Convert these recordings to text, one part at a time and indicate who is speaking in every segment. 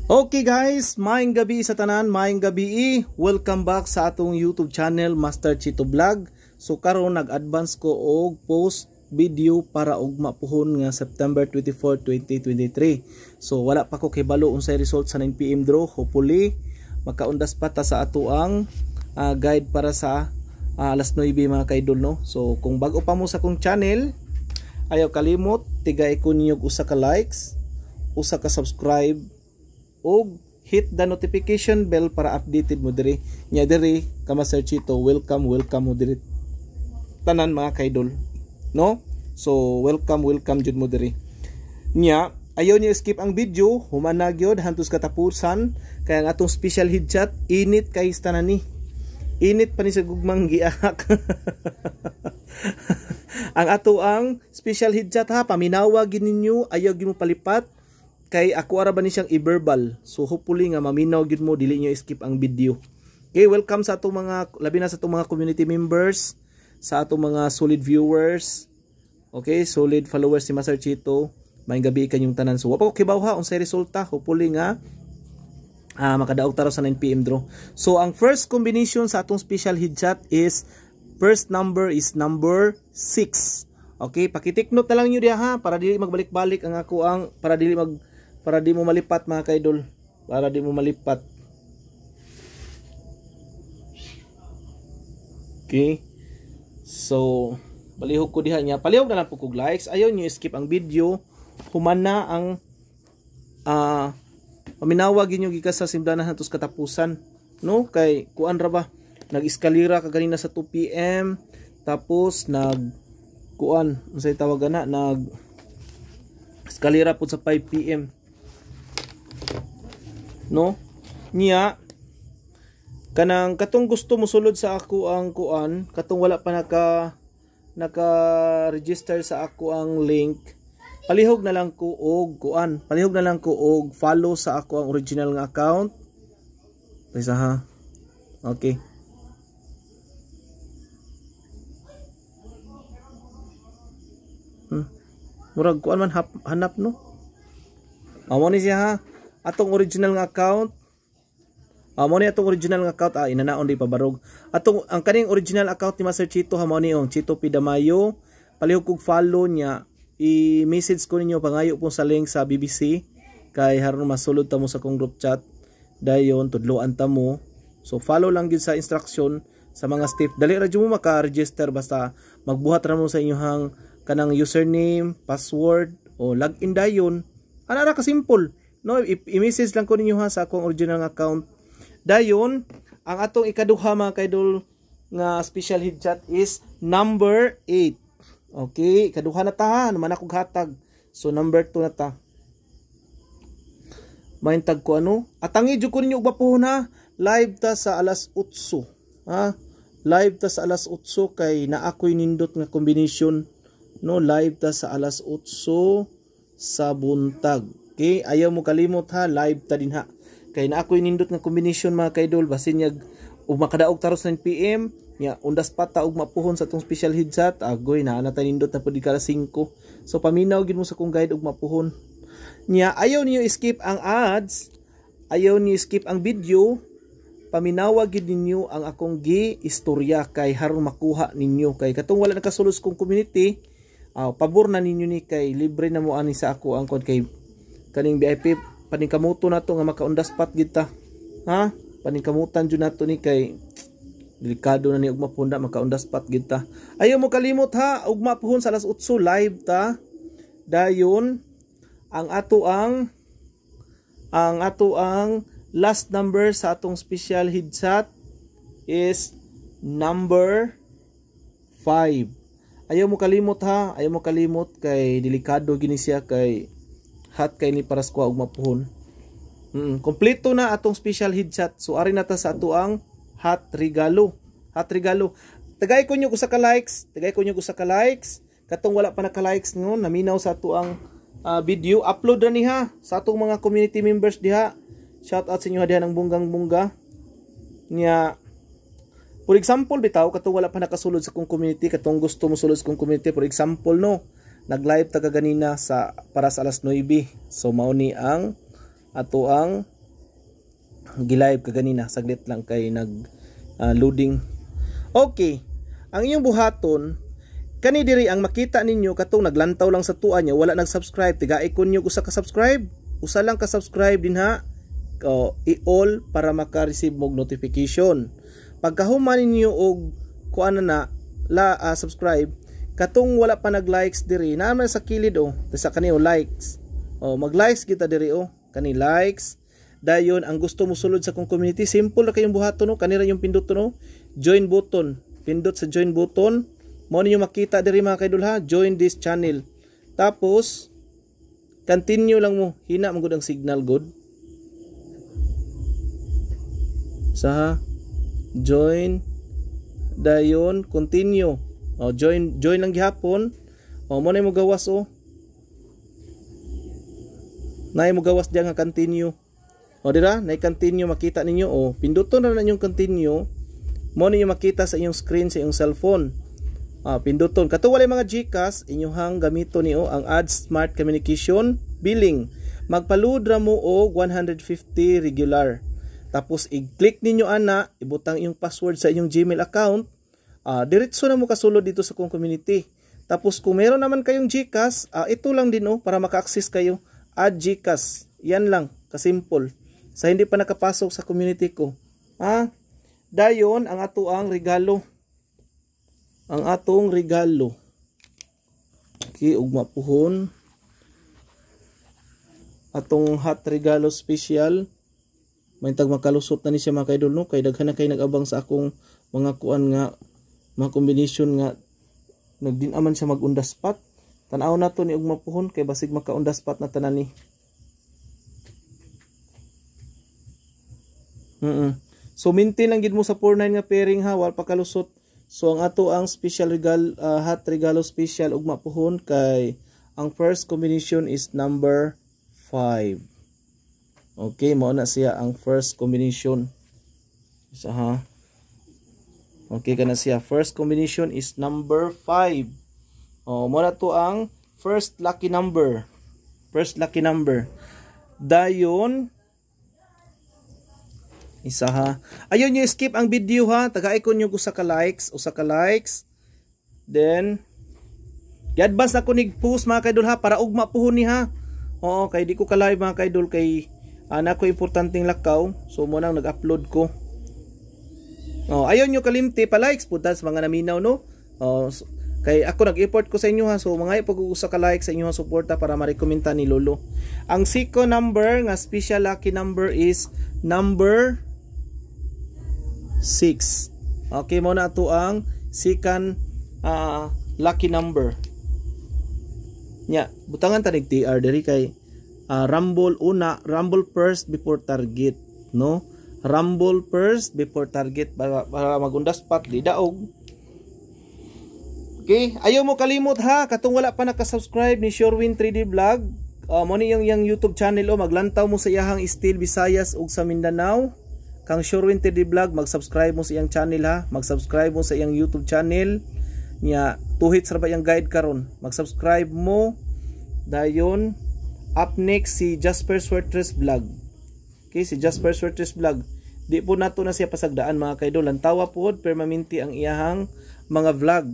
Speaker 1: Okay guys, maayong gabi sa tanan, maayong gabi. Welcome back sa atong YouTube channel Master Chito Vlog. So karon nag-advance ko og post video para og mapuhon nga September 24, 2023. So wala pa ko kibalo unsay result sa 9 PM draw. Hopefully makaundas pa ta sa ato ang guide para sa alas 9 mga kaidol no. So kung bago pa mo sa kong channel, ayaw kalimot tigay ko niyo usa ka likes, usa ka subscribe og hit the notification bell para updated mo diri nya diri ka Master Chito. Welcome mo diri tanan mga kaidol no. So welcome jud mo diri nya. Ayaw niyo skip ang video, humana gyud hantos katapusan kay ang atong special headshot init kay tanani. Init pa ni sa gugmang giak. Ang ato ang special headshot ha, paminawa gid ninyo, ayaw gyud mo palipat kay ako ara ba ni siyang i-verbal. So hopefully nga maminaw gyud mo, dili niyo skip ang video. Okay, welcome sa atong mga labi na sa atong mga community members, sa atong mga solid viewers. Okay, solid followers si Master Chito. Maayong gabi kanyong tanan. So wa pa ko kibaw ha unsay resulta. Hopefully nga makadaog taro sa 9 PM draw. So ang first combination sa atong special headshot is first number is number 6. Okay, pakitik note na lang niyo diha ha para dili magbalik-balik ang ako ang para di mo malipat mga kaidol, para di mo malipat. Okay, so palihog ko diha nya, palihog na lang po kog likes. Ayaw nyo skip ang video, humana ang paminawag inyo gikas sa simbahan hantos katapusan no. Kay kuan ra ba nag-eskalera ka ganina sa 2 PM tapos kuan unsay tawag na eskalera pud sa 5 PM no niya. Kanang katong gusto mo sulod sa ako ang kuan, katong wala pa naka-register sa ako ang link, palihog na lang ko og kuan, palihog na lang ko og follow sa ako ang original nga account. Pisa ha. Okay. Murag kuan man hanap no. Amo ni siya ha. Atong original nga account. Amo ni atong original nga account inanaon di pabarog. Ang kaning original account ni Master Chito ha, mao ni Chito P. Damayo. Palihog kog follow niya. I-message ko ninyo pangayo po sa link sa BBC kay haron masulod ta mo sa kong group chat. Dayon tudloan ta mo. So follow lang gid sa instruction sa mga step. Dali ra jud mo maka-register basta magbuhat ra mo sa inyong kanang username, password o login dayon. Ana ra ka simple. No, i-message lang ko ninyo ha sa akong original account. Dayon, ang atong ikaduha mga kaidol nga special headshot is number 8. Okay, ikaduha na ta ha, naman akong hatag. So number 2 na ta. Maintag ko ano? Atangi jud ko ninyo og bapuhon ha. Live ta sa alas 8. Ha? Live ta sa alas 8 kay naa koy nindot nga combination. No, live ta sa alas 8 sa buntag. Okay, ayaw mo kalimot ha, live ta din ha. Kay na ako'y nindot nga combination mga kaidol, basin niya ug makadaog taros 9 PM, nya undas pa ta og mapuhon sa tong special headshot. Agoy na ta nindot na pud ka 5. So paminaw gid mo sa kong guide og mapuhon. Nya ayaw niyo skip ang ads, ayaw niyo skip ang video. Paminawag gid ninyo ang akong gi-istorya kay haron makuha ninyo kay katong wala nakasulod kong community. Pabor na ninyo ni kay libre na mo ani sa ako ang kod kay kaning VIP paningkamuto nato nga makaundas pat gid ta ha. Paningkamutan jud nato ni kay delikado na ni ug mapunda makaundas pat gid ta. Ayaw mo kalimot ha, ug mapuhon sa alas 8 live ta. Dayon ang ato ang last number sa atong special headshot is number 5. Ayaw mo kalimot ha, ayaw mo kalimot kay delikado gini siya kay hot kay ni para squad og mapuhon. Kompleto na atong special headshot. So ari na ta sa ato ang hot regalo. Hot regalo. Tagay ko nyo usa ka likes, katong wala pa naka-likes ngon, naminaw sa ato ang video. Upload ra ni ha sa atong mga community members diha. Shout out sa inyo diha ng bunggang-bungga. Nya for example bitaw katong wala pa nakasulod sa kong community, katong gusto mo sulod sa kong community, for example no, nag-live ta kaganina sa para sa alas 9. So mao ni ang ato ang gilive ka ganina, saglit lang kay nag loading. Okay, ang inyong buhaton kani diri ang makita ninyo katong naglantaw lang sa tuwa niya, wala nag-subscribe, tiga-icon nyo usa ka subscribe, usa lang ka subscribe din ha. I-all para maka-receive mog notification. Pagkahuman ninyo og kuan na subscribe, katong wala pa nag-likes diri, naman sa kilid sa kani likes. Mag-likes kita diri kani likes. Dayon ang gusto mo sulod sa kong community, simple ra kayong buhaton kanira yung pindot join button. Pindot sa join button. Mo ninyo makita diri mga kaidol ha, join this channel. Tapos continue lang mo, hina man gud ang signal good. Sa join dayon continue. Join lang gihapon. Mo na mo gawas nay mo gawas diyan nga continue. Dira, nay continue makita ninyo pinduton na ninyong continue. Mo ninyo makita sa inyong screen sa inyong cellphone. Pinduton kato walay mga GCash inyong gamito niyo ang Add Smart Communication billing. Magpaload ra mo og 150 regular. Tapos i-click ninyo ana, ibutang iyong password sa inyong Gmail account. Diretso na mo kasulod dito sa kong community. Tapos kung meron naman kayong GCash, ito lang din para maka-access kayo. Add GCash. Yan lang, kasimple. Sa hindi pa nakapasok sa community ko. Dayon ang atuang regalo. Ang atong regalo. Okay, ugma puhon. Atong hot regalo special. May tag makalusot na ni siya mga kaidol kay daghan na kay nag-abang sa akong mga kuan nga mga combination nga nagdinaman siya mag-undaspat. Tan-aw na to ni og mapuhon kay basig maka-undaspat na tanan ni. So maintain lang gid mo sa 49 nga pairing ha, wal pa kalusot. So ang ato ang special hot regalo special ug mapuhon kay ang first combination is number 5. Okay, mao na siya ang first combination. Isa ha. Okay kana siya. First combination is number 5. Mao na to ang first lucky number. First lucky number. Dayon isa ha. Ayun nyo skip ang video ha. Taga-icon nyo usa ka likes. Then i-advance ako nig-post mga kaidol ha para ugma puhon ni ha. Kay di ko ka-live mga kaidol kay ko importanteng lakaw. So mo nang nag-upload ko. Ayun nyo kalimti pa likes punta sa mga naminaw kay ako nag-effort ko sa inyo ha. So mga ipag-usa ka like sa inyo ha suporta para ma-recommenda ni Lolo. Ang siko number nga special lucky number is number 6. Okay mo na ito ang second lucky number. Butangan tanig TR diri kay rumble first before target, no? Rumble first before target para magundas pat di daog. Okay, ayaw mo kalimot ha, katong wala pa naka-subscribe ni Sherwin 3D Vlog. Mo ni yung YouTube channel maglantaw mo sa iyahang Steel Visayas ug sa Mindanao. Kang Sherwin 3D Vlog, mag-subscribe mo sa iyang channel ha. Mag-subscribe mo sa iyang YouTube channel. Tuhit sa ba yung guide karon. Mag-subscribe mo. Dayon up next si Jasper Swertres Vlog. Okay, si Jasper Swertres Vlog. Di po nato na siya pasagdaan mga kaidol. Lantawa po permanente ang iyahang mga vlog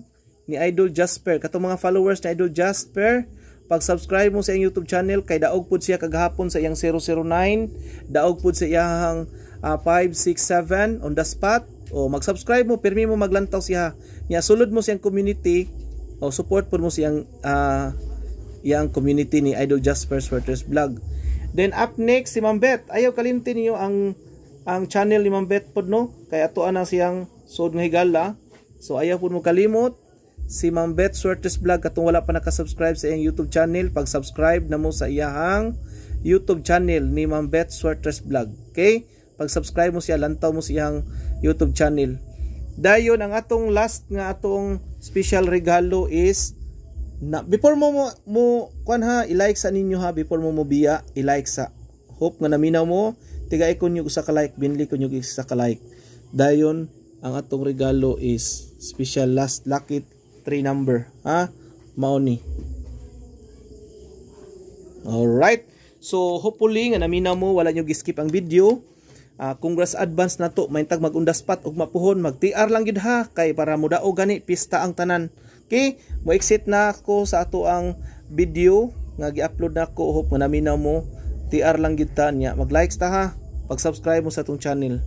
Speaker 1: ni Idol Jasper. Katong mga followers ni Idol Jasper, pag-subscribe mo sa iyang YouTube channel kay daog pud siya kagahapon sa iyang 009, daog pud sa iyang 567 on the spot. Mag-subscribe mo, pirmi mo maglantaw siya. Sulod mo siyang community support po mo siyang yang community ni Idol Jasper Swertres Vlog. Then up next si Ma'am Bet. Ayaw kalimtin niyo ang channel ni Ma'am Bet pod kay ato ana siyang sod nga higala. So ayaw po mo kalimot si Ma'am Bet Swertres Vlog katong wala pa naka-subscribe sa iyang YouTube channel, pag-subscribe na mo sa iyahang YouTube channel ni Ma'am Bet Swertres Vlog. Okay? Pag-subscribe mo siya, lantaw mo siyang YouTube channel. Dayon ang atong last nga atong special regalo is before mo kuan ha, i-like sa ninyo ha, before mo biya, i-like sa. Hope nga naminaw mo, tiga-icon nyo usa ka like, binli ko nyo usa ka like. Dayon ang atong regalo is special last lucky 3 number ha, mao ni. Alright, so hopefully nga naminaw mo, wala nyo giskip ang video. congrats advance na to, maintag mag-undaspat ug mapuhon, mag-TR lang gid ha kay para mudao gani pista ang tanan. Okay, mo exit na ako sa ato ang video nga gi-upload na ko, hope nga naminaw mo. TR lang gid ta niya, mag-likes ta ha, pag-subscribe mo sa atong channel.